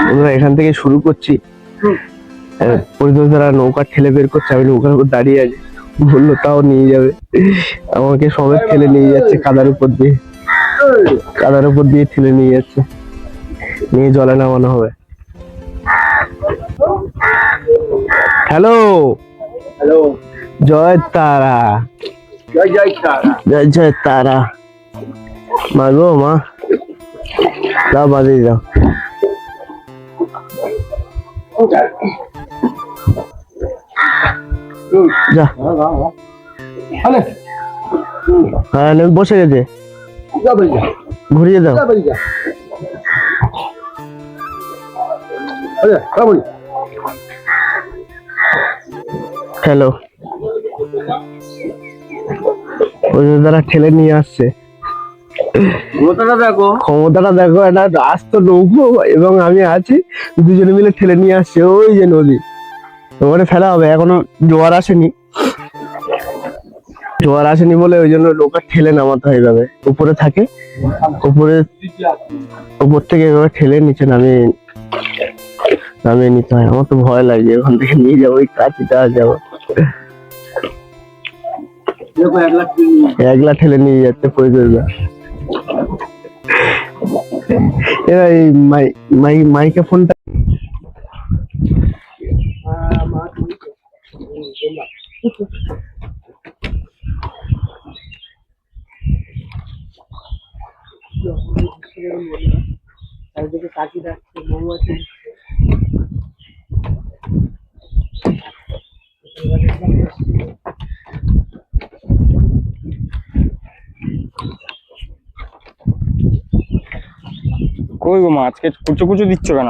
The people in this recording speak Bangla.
বন্ধুরা এখান থেকে শুরু করছি। পরিদর্শকরা নৌকা ঠেলে বের করছে, আমি নৌকার উপর দাঁড়িয়ে আছি, বললো তাও নিয়ে যাবে। আমাকে সবাই ঠেলে নিয়ে যাচ্ছে কাদার উপর দিয়ে, ঠেলে নিয়ে যাচ্ছে, নিয়ে জলে নামানো হবে। হ্যালো হ্যালো, জয় তারা, জয় জয় তারা, জয় জয় তারা। মা গো মা, দাও বাজে দাও। যা হ্যাঁ বসে গেছে, ঘুরিয়ে দাও। হ্যালো, ওই দ্বারা ঠেলে নিয়ে আসছে। ক্ষমতাটা দেখো, একটা আস্ত নৌকো এবং আমি আছি, দুজনে মিলে ঠেলে নিয়ে আসছে। ওই যে নদী, ওখানে ফেলা হবে, এখনো জোয়ার আসেনি, বলে ওই জন্য নৌকা ঠেলে নামাতে হয়ে যাবে। উপরে থাকে, উপর থেকে এভাবে ঠেলে নিচে নামিয়ে নিতে হয়। আমার তো ভয় লাগে, ওখান থেকে নিয়ে যাবো, ওই কাছিটা যাবো, একলা ঠেলে নিয়ে যাচ্ছে পরিচর্যা। এরা এই মাইকা ফোনটা চারিদিকে কাশি রাখছে, মৌমাছি কই গো মা, আজকে কুচো কুচো দিচ্ছ কেন?